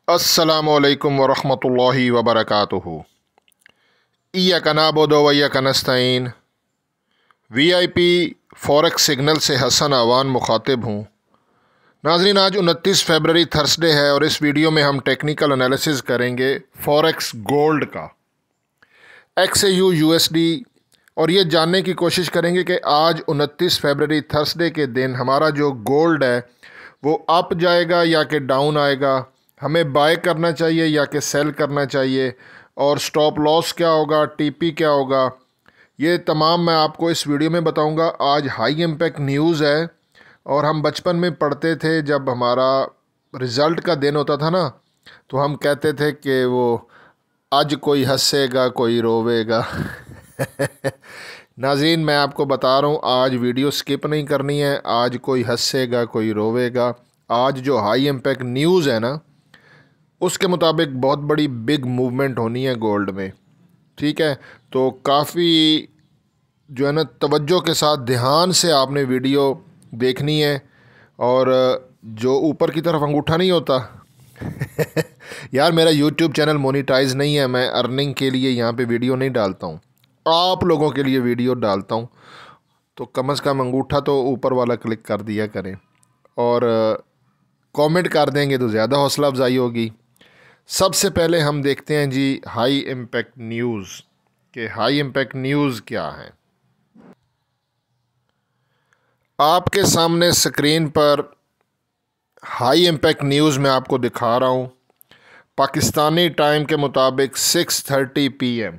अस्सलामुअलैकुम वरहमतुल्लाहि वबरकातुहू। इय्याका नअबुदु व इय्याका नस्तईन। VIP फॉरेक्स सिग्नल से हसन अवान मुखातिब हूँ। नाज़रीन, आज 29 फरवरी थर्सडे है और इस वीडियो में हम टेक्निकल एनालिसिस करेंगे फॉरेक्स गोल्ड का, XAU USD, और ये जानने की कोशिश करेंगे कि आज 29 फरवरी थर्सडे के दिन हमारा जो गोल्ड है वो अप जाएगा या कि डाउन आएगा, हमें बाय करना चाहिए या कि सेल करना चाहिए, और स्टॉप लॉस क्या होगा, TP क्या होगा, ये तमाम मैं आपको इस वीडियो में बताऊंगा। आज हाई इम्पैक्ट न्यूज़ है और हम बचपन में पढ़ते थे, जब हमारा रिज़ल्ट का दिन होता था ना, तो हम कहते थे कि वो आज कोई हंसेगा कोई रोवेगा। नाज़रीन, मैं आपको बता रहा हूँ, आज वीडियो स्किप नहीं करनी है। आज कोई हंसेगा कोई रोवेगा। आज जो हाई इम्पैक्ट न्यूज़ है ना, उसके मुताबिक बहुत बड़ी बिग मूवमेंट होनी है गोल्ड में। ठीक है, तो काफ़ी जो है ना तवज्जो के साथ ध्यान से आपने वीडियो देखनी है। और जो ऊपर की तरफ अंगूठा नहीं होता यार, मेरा यूट्यूब चैनल मोनेटाइज नहीं है, मैं अर्निंग के लिए यहाँ पे वीडियो नहीं डालता हूँ, आप लोगों के लिए वीडियो डालता हूँ। तो कम से कम अंगूठा तो ऊपर वाला क्लिक कर दिया करें, और कमेंट कर देंगे तो ज़्यादा हौसला अफजाई होगी। सबसे पहले हम देखते हैं जी हाई इम्पैक्ट न्यूज़ के हाई इम्पैक्ट न्यूज़ क्या है। आपके सामने स्क्रीन पर हाई इम्पैक्ट न्यूज़ मैं आपको दिखा रहा हूँ। पाकिस्तानी टाइम के मुताबिक 6:30 PM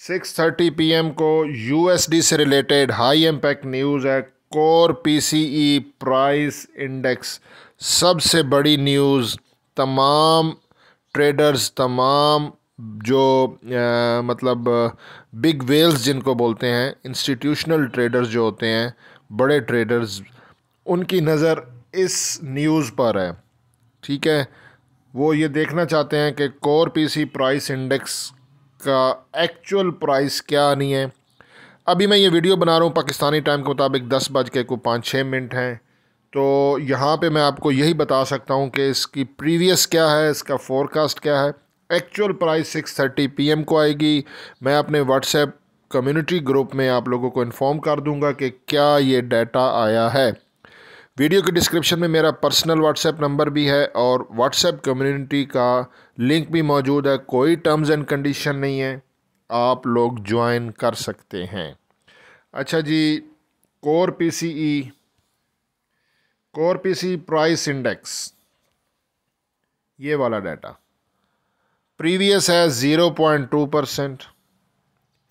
6:30 PM को USD से रिलेटेड हाई इम्पैक्ट न्यूज़ है। कोर PCE प्राइस इंडेक्स, सबसे बड़ी न्यूज़। तमाम ट्रेडर्स, तमाम जो मतलब बिग वेल्स जिनको बोलते हैं, इंस्टीट्यूशनल ट्रेडर्स जो होते हैं, बड़े ट्रेडर्स, उनकी नज़र इस न्यूज़ पर है। ठीक है, वो ये देखना चाहते हैं कि कोर PC प्राइस इंडेक्स का एक्चुअल प्राइस क्या नहीं है। अभी मैं ये वीडियो बना रहा हूँ पाकिस्तानी टाइम के मुताबिक 10:05 हैं। तो यहाँ पे मैं आपको यही बता सकता हूँ कि इसकी प्रीवियस क्या है, इसका फोरकास्ट क्या है। एक्चुअल प्राइस 6:30 PM को आएगी। मैं अपने व्हाट्सएप कम्युनिटी ग्रुप में आप लोगों को इन्फॉर्म कर दूँगा कि क्या ये डाटा आया है। वीडियो के डिस्क्रिप्शन में मेरा पर्सनल व्हाट्सएप नंबर भी है और व्हाट्सएप कम्युनिटी का लिंक भी मौजूद है। कोई टर्म्स एंड कंडीशन नहीं है, आप लोग ज्वाइन कर सकते हैं। अच्छा जी, कोर पीसी प्राइस इंडेक्स, ये वाला डाटा प्रीवियस है 0.2%,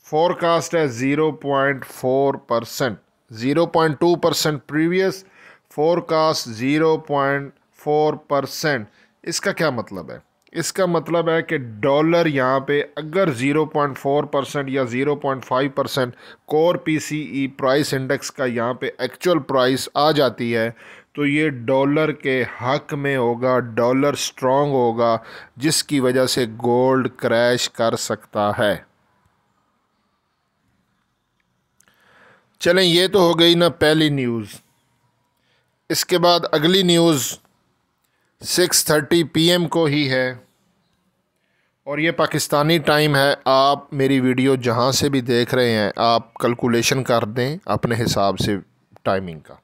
फोरकास्ट है 0.4%। 0.2% प्रीवियस, फोरकास्ट 0.4%। इसका क्या मतलब है? इसका मतलब है कि डॉलर यहाँ पे अगर 0.4% या 0.5% कोर PCE प्राइस इंडेक्स का यहाँ पे एक्चुअल प्राइस आ जाती है, तो ये डॉलर के हक में होगा, डॉलर स्ट्रॉन्ग होगा, जिसकी वजह से गोल्ड क्रैश कर सकता है। चलें, ये तो हो गई ना पहली न्यूज़। इसके बाद अगली न्यूज़ 6:30 PM को ही है और ये पाकिस्तानी टाइम है। आप मेरी वीडियो जहाँ से भी देख रहे हैं, आप कैलकुलेशन कर दें अपने हिसाब से टाइमिंग का।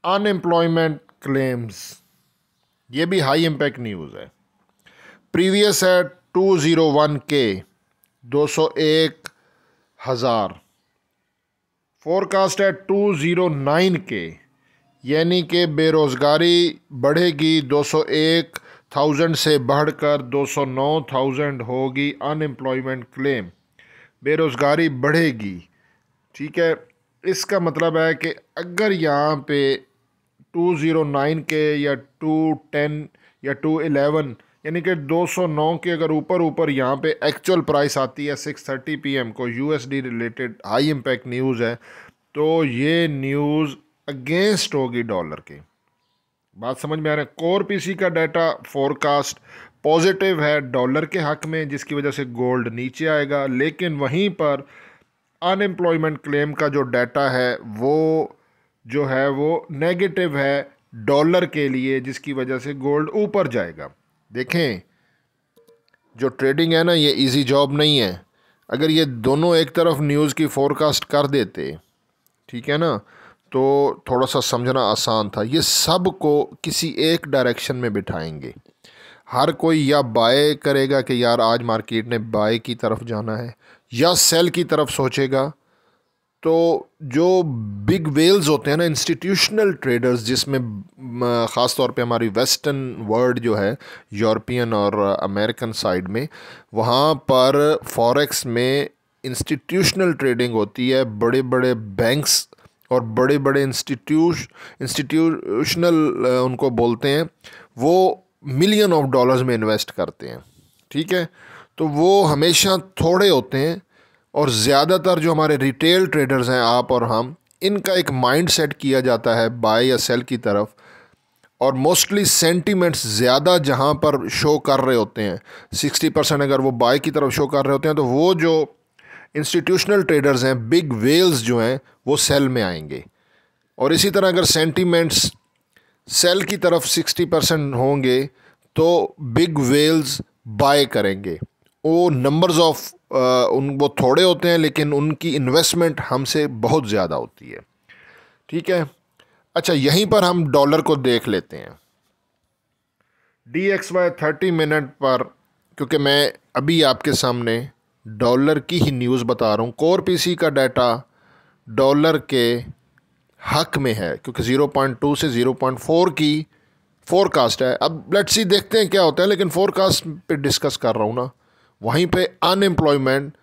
अनएम्प्लॉयमेंट क्लेम्स, ये भी हाई इम्पैक्ट न्यूज़ है। प्रीवियस है 201K, 201,000। फोरकास्ट है 209K, यानी कि बेरोज़गारी बढ़ेगी, 201,000 से बढ़कर 209,000 होगी। अनएम्प्लॉयमेंट क्लेम, बेरोज़गारी बढ़ेगी। ठीक है, इसका मतलब है कि अगर यहाँ पे 209K या 210 या 211 यानी कि 209 के अगर ऊपर यहाँ पे एक्चुअल प्राइस आती है 6:30 PM को, USD related high impact news है, तो ये न्यूज़ अगेंस्ट होगी डॉलर के। बात समझ में आ रहा है? कोर PC का डाटा फोरकास्ट पॉजिटिव है डॉलर के हक में, जिसकी वजह से गोल्ड नीचे आएगा। लेकिन वहीं पर अनएम्प्लॉयमेंट क्लेम का जो डाटा है वो जो है वो नेगेटिव है डॉलर के लिए, जिसकी वजह से गोल्ड ऊपर जाएगा। देखें, जो ट्रेडिंग है ना, ये इजी जॉब नहीं है। अगर ये दोनों एक तरफ न्यूज़ की फोरकास्ट कर देते, ठीक है ना, तो थोड़ा सा समझना आसान था। ये सब को किसी एक डायरेक्शन में बिठाएंगे। हर कोई या बाय करेगा कि यार आज मार्केट ने बाय की तरफ जाना है, या सेल की तरफ सोचेगा। तो जो बिग वेल्स होते हैं ना, इंस्टीट्यूशनल ट्रेडर्स, जिसमें ख़ास तौर पे हमारी वेस्टर्न वर्ल्ड जो है, यूरोपियन और अमेरिकन साइड में, वहाँ पर फॉरेक्स में इंस्टीट्यूशनल ट्रेडिंग होती है। बड़े बड़े बैंक्स और बड़े बड़े इंस्टीट्यूशनल उनको बोलते हैं, वो मिलियन ऑफ डॉलर्स में इन्वेस्ट करते हैं, ठीक है। तो वो हमेशा थोड़े होते हैं, और ज़्यादातर जो हमारे रिटेल ट्रेडर्स हैं, आप और हम, इनका एक माइंड सेट किया जाता है बाय या सेल की तरफ। और मोस्टली सेंटीमेंट्स ज़्यादा जहाँ पर शो कर रहे होते हैं, 60% अगर वो बाय की तरफ शो कर रहे होते हैं, तो वो जो इंस्टीट्यूशनल ट्रेडर्स हैं, बिग वेल्स जो हैं, वो सेल में आएंगे। और इसी तरह अगर सेंटीमेंट्स सेल की तरफ 60% होंगे, तो बिग वेल्स बाय करेंगे। वो नंबर्स ऑफ वो थोड़े होते हैं, लेकिन उनकी इन्वेस्टमेंट हमसे बहुत ज़्यादा होती है, ठीक है। अच्छा, यहीं पर हम डॉलर को देख लेते हैं। DXY 30 मिनट पर, क्योंकि मैं अभी आपके सामने डॉलर की ही न्यूज़ बता रहा हूँ। कोर पीसी का डाटा डॉलर के हक में है, क्योंकि 0.2 से 0.4 की फोरकास्ट है। अब लेट्स सी, देखते हैं क्या होता है, लेकिन फोरकास्ट पे डिस्कस कर रहा हूँ ना। वहीं पे अनएम्प्लॉयमेंट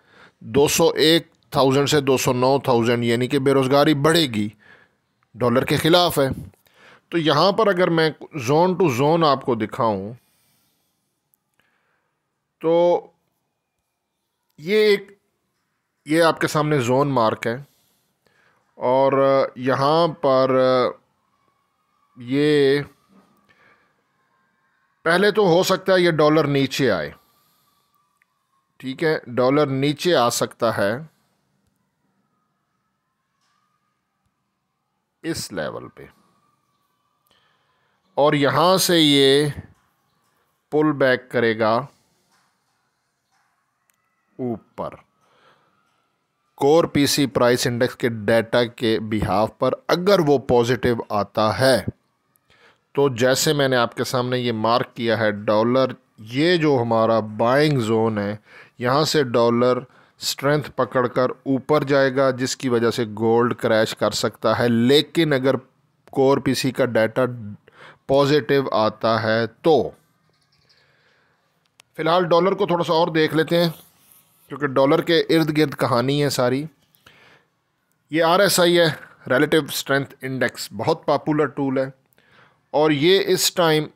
201,000 से 209,000, यानी कि बेरोज़गारी बढ़ेगी, डॉलर के ख़िलाफ़ है। तो यहाँ पर अगर मैं जोन टू जोन आपको दिखाऊं, तो ये आपके सामने जोन मार्क है, और यहाँ पर ये पहले तो हो सकता है ये डॉलर नीचे आए, ठीक है, डॉलर नीचे आ सकता है इस लेवल पे, और यहाँ से ये पुल बैक करेगा ऊपर। कोर पीसी प्राइस इंडेक्स के डाटा के बिहाफ पर अगर वो पॉजिटिव आता है, तो जैसे मैंने आपके सामने ये मार्क किया है, डॉलर, ये जो हमारा बाइंग जोन है, यहाँ से डॉलर स्ट्रेंथ पकड़कर ऊपर जाएगा, जिसकी वजह से गोल्ड क्रैश कर सकता है। लेकिन अगर कोर पीसी का डाटा पॉजिटिव आता है, तो फ़िलहाल डॉलर को थोड़ा सा और देख लेते हैं, क्योंकि डॉलर के इर्द गिर्द कहानी है सारी। ये RSI है, रिलेटिव स्ट्रेंथ इंडेक्स, बहुत पॉपुलर टूल है, और ये इस टाइम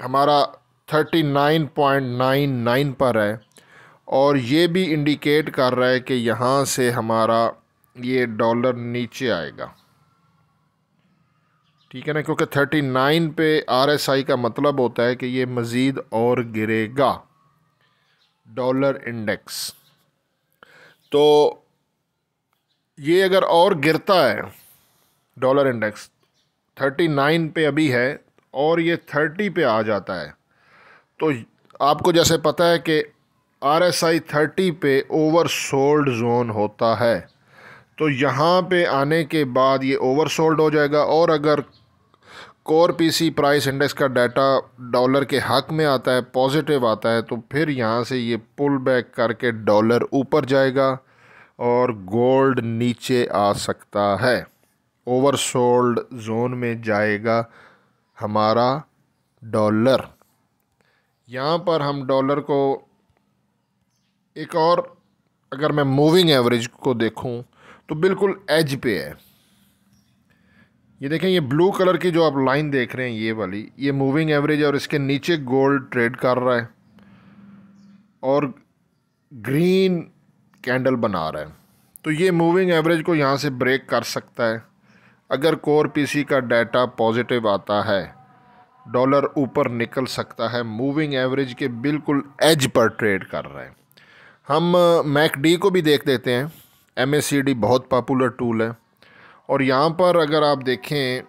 हमारा 39.99 पर है, और ये भी इंडिकेट कर रहा है कि यहाँ से हमारा ये डॉलर नीचे आएगा, ठीक है ना, क्योंकि 39 पे RSI का मतलब होता है कि ये मज़ीद और गिरेगा डॉलर इंडेक्स। तो ये अगर और गिरता है डॉलर इंडेक्स, 39 पे अभी है, और ये 30 पे आ जाता है, तो आपको जैसे पता है कि RSI 30 पे ओवरसोल्ड जोन होता है, तो यहाँ पे आने के बाद ये ओवरसोल्ड हो जाएगा। और अगर कोर पीसी प्राइस इंडेक्स का डाटा डॉलर के हक में आता है, पॉजिटिव आता है, तो फिर यहाँ से ये पुल बैक करके डॉलर ऊपर जाएगा और गोल्ड नीचे आ सकता है। ओवरसोल्ड जोन में जाएगा हमारा डॉलर। यहाँ पर हम डॉलर को एक और, अगर मैं मूविंग एवरेज को देखूं, तो बिल्कुल एज पे है। ये देखें, ये ब्लू कलर की जो आप लाइन देख रहे हैं, ये वाली, ये मूविंग एवरेज है, और इसके नीचे गोल्ड ट्रेड कर रहा है और ग्रीन कैंडल बना रहा है। तो ये मूविंग एवरेज को यहाँ से ब्रेक कर सकता है। अगर कोर पीसी का डाटा पॉजिटिव आता है, डॉलर ऊपर निकल सकता है, मूविंग एवरेज के बिल्कुल एज पर ट्रेड कर रहा है। हम मैकडी को भी देख देते हैं। MACD बहुत पॉपुलर टूल है, और यहाँ पर अगर आप देखें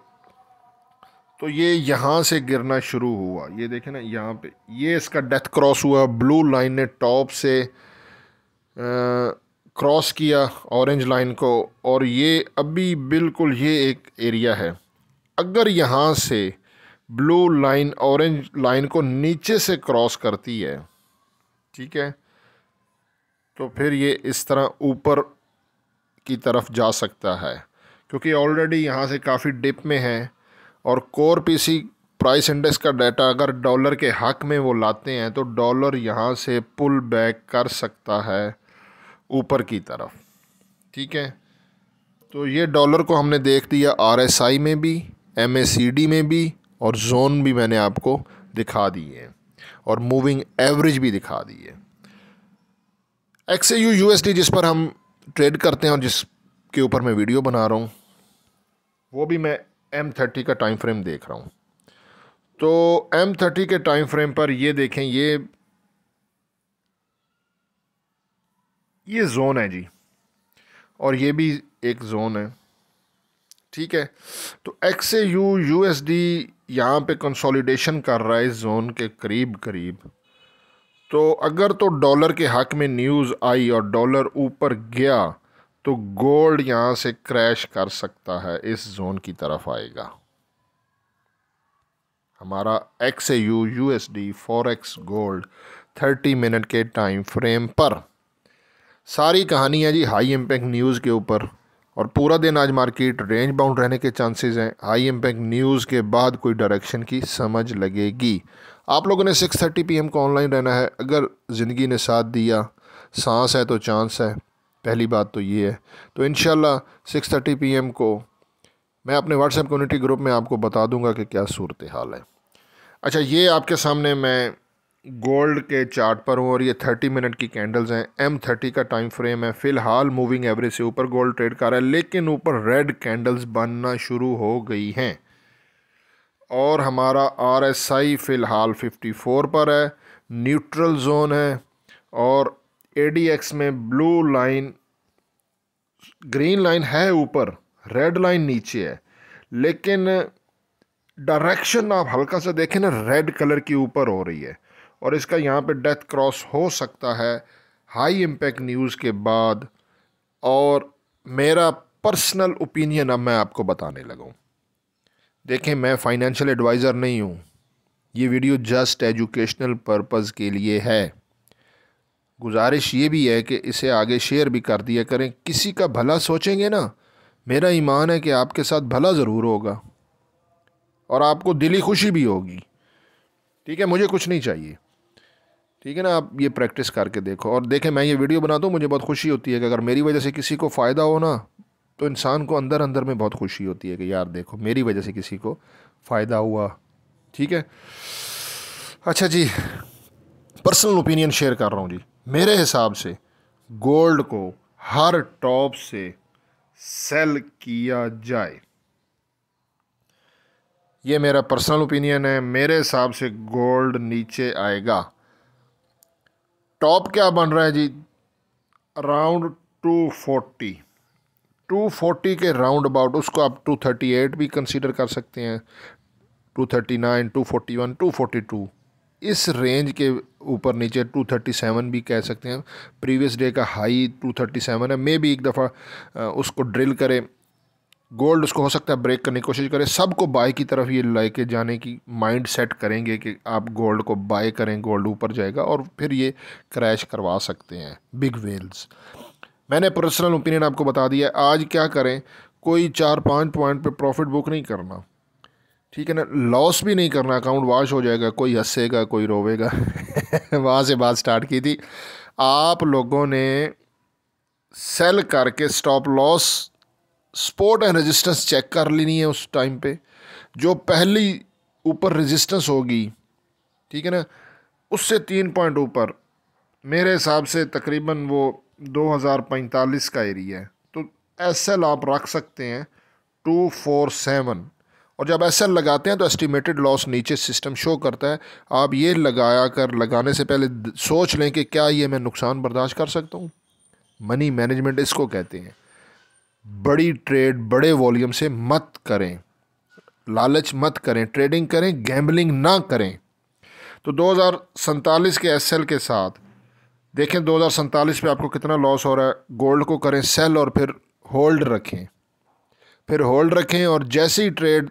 तो ये यहाँ से गिरना शुरू हुआ, ये देखें ना यहाँ पे, ये इसका डेथ क्रॉस हुआ, ब्लू लाइन ने टॉप से क्रॉस किया ऑरेंज लाइन को, और ये अभी बिल्कुल ये एक एरिया है। अगर यहाँ से ब्लू लाइन ऑरेंज लाइन को नीचे से क्रॉस करती है, ठीक है, तो फिर ये इस तरह ऊपर की तरफ जा सकता है, क्योंकि ऑलरेडी यहाँ से काफ़ी डिप में है। और कोर पीसी प्राइस इंडेक्स का डाटा अगर डॉलर के हक में वो लाते हैं तो डॉलर यहाँ से पुल बैक कर सकता है ऊपर की तरफ, ठीक है। तो ये डॉलर को हमने देख दिया RSI में भी, MACD में भी, और जोन भी मैंने आपको दिखा दिए हैं, और मूविंग एवरेज भी दिखा दी है। XAU USD जिस पर हम ट्रेड करते हैं और जिसके ऊपर मैं वीडियो बना रहा हूँ, वो भी मैं M30 का टाइम फ्रेम देख रहा हूँ। तो M30 के टाइम फ्रेम पर ये देखें, ये जोन है जी, और ये भी एक जोन है, ठीक है। तो XAU USD यहाँ पे कंसोलिडेशन कर रहा है इस जोन के करीब करीब। तो अगर तो डॉलर के हक में न्यूज़ आई और डॉलर ऊपर गया तो गोल्ड यहाँ से क्रैश कर सकता है, इस जोन की तरफ आएगा। हमारा XAU USD forex gold 30 minute के टाइम फ्रेम पर। सारी कहानी है जी हाई इम्पैक्ट न्यूज़ के ऊपर, और पूरा दिन आज मार्केट रेंज बाउंड रहने के चांसेस हैं। हाई इम्पैक्ट न्यूज़ के बाद कोई डायरेक्शन की समझ लगेगी। आप लोगों ने 6:30 PM को ऑनलाइन रहना है। अगर ज़िंदगी ने साथ दिया, सांस है तो चांस है, पहली बात तो ये है। तो इंशाल्लाह 6:30 PM को मैं अपने व्हाट्सएप कम्युनिटी ग्रुप में आपको बता दूंगा कि क्या सूरत हाल है। अच्छा, ये आपके सामने मैं गोल्ड के चार्ट पर हूँ, और ये 30 मिनट की कैंडल्स हैं। M30 का टाइम फ्रेम है। फ़िलहाल मूविंग एवरेज से ऊपर गोल्ड ट्रेड कर रहा है, लेकिन ऊपर रेड कैंडल्स बनना शुरू हो गई हैं। और हमारा RSI फ़िलहाल 54 पर है, न्यूट्रल जोन है। और ADX में ब्लू लाइन, ग्रीन लाइन है ऊपर, रेड लाइन नीचे है, लेकिन डायरेक्शन आप हल्का सा देखें ना, रेड कलर की ऊपर हो रही है, और इसका यहाँ पे डेथ क्रॉस हो सकता है हाई इम्पैक्ट न्यूज़ के बाद। और मेरा पर्सनल ओपिनियन अब मैं आपको बताने लगा हूँ। देखें, मैं फाइनेंशियल एडवाइज़र नहीं हूँ, ये वीडियो जस्ट एजुकेशनल पर्पज़ के लिए है। गुजारिश ये भी है कि इसे आगे शेयर भी कर दिया करें। किसी का भला सोचेंगे ना, मेरा ईमान है कि आपके साथ भला ज़रूर होगा और आपको दिली खुशी भी होगी, ठीक है। मुझे कुछ नहीं चाहिए, ठीक है ना। आप ये प्रैक्टिस करके देखो, और देखें, मैं ये वीडियो बनाता हूँ, मुझे बहुत खुशी होती है कि अगर मेरी वजह से किसी को फ़ायदा हो ना, तो इंसान को अंदर अंदर में बहुत खुशी होती है कि यार देखो, मेरी वजह से किसी को फ़ायदा हुआ, ठीक है। अच्छा जी, पर्सनल ओपिनियन शेयर कर रहा हूँ जी। मेरे हिसाब से गोल्ड को हर टॉप से सेल किया जाए, ये मेरा पर्सनल ओपिनियन है। मेरे हिसाब से गोल्ड नीचे आएगा। टॉप क्या बन रहा है जी, अराउंड 240 के राउंड अबाउट, उसको आप 238 भी कंसीडर कर सकते हैं, 239, 241, 242, इस रेंज के ऊपर नीचे 237 भी कह सकते हैं। प्रीवियस डे का हाई 237 है। मे भी एक दफ़ा उसको ड्रिल करे गोल्ड, उसको हो सकता है ब्रेक करने की कोशिश करे। सबको बाय की तरफ ये लेके जाने की माइंड सेट करेंगे कि आप गोल्ड को बाय करें, गोल्ड ऊपर जाएगा, और फिर ये क्रैश करवा सकते हैं बिग वेल्स। मैंने पर्सनल ओपिनियन आपको बता दिया। आज क्या करें, कोई 4-5 पॉइंट पे प्रॉफिट बुक नहीं करना, ठीक है ना। लॉस भी नहीं करना, अकाउंट वॉश हो जाएगा, कोई हंसेगा कोई रोवेगा वहाँ से बात स्टार्ट की थी। आप लोगों ने सेल करके stop loss, support and resistance check कर लेनी है उस टाइम पे। जो पहली ऊपर रेजिस्टेंस होगी, ठीक है ना, उससे 3 पॉइंट ऊपर, मेरे हिसाब से तकरीबन वो 2045 का एरिया है। तो SL आप रख सकते हैं 247, और जब SL लगाते हैं तो एस्टिमेटेड लॉस नीचे सिस्टम शो करता है। आप ये लगाने से पहले सोच लें कि क्या ये मैं नुकसान बर्दाश्त कर सकता हूँ। मनी मैनेजमेंट इसको कहते हैं। बड़ी ट्रेड बड़े वॉल्यूम से मत करें। लालच मत करें, ट्रेडिंग करें, गैम्बलिंग ना करें। तो 2047 के एसएल के साथ देखें 2047 पे आपको कितना लॉस हो रहा है। गोल्ड को करें सेल और फिर होल्ड रखें और जैसे ही ट्रेड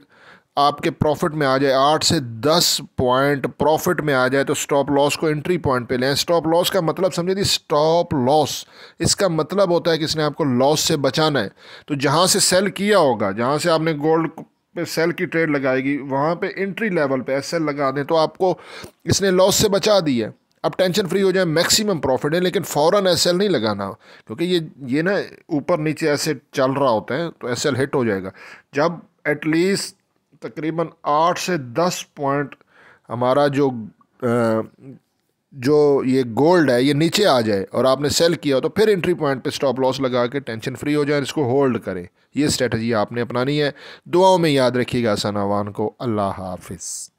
आपके प्रॉफिट में आ जाए, 8 से 10 पॉइंट प्रॉफिट में आ जाए, तो स्टॉप लॉस को एंट्री पॉइंट पे लें। स्टॉप लॉस का मतलब समझे थी, स्टॉप लॉस इसका मतलब होता है कि इसने आपको लॉस से बचाना है। तो जहाँ से सेल किया होगा, जहाँ से आपने गोल्ड पे सेल की ट्रेड लगाएगी, वहाँ पे एंट्री लेवल पे एसएल लगा दें तो आपको इसने लॉस से बचा दी है। अब टेंशन फ्री हो जाए, मैक्सिमम प्रॉफिट है, लेकिन फ़ौरन एसएल नहीं लगाना, क्योंकि ये ना ऊपर नीचे ऐसे चल रहा होता है तो एसएल हिट हो जाएगा। जब एटलीस्ट तकरीबन 8 से 10 पॉइंट हमारा जो ये गोल्ड है ये नीचे आ जाए और आपने सेल किया, तो फिर एंट्री पॉइंट पे स्टॉप लॉस लगा के टेंशन फ्री हो जाए, इसको होल्ड करें। ये स्ट्रेटजी आपने अपनानी है। दुआओं में याद रखिएगा सनावान को। अल्लाह हाफिज़।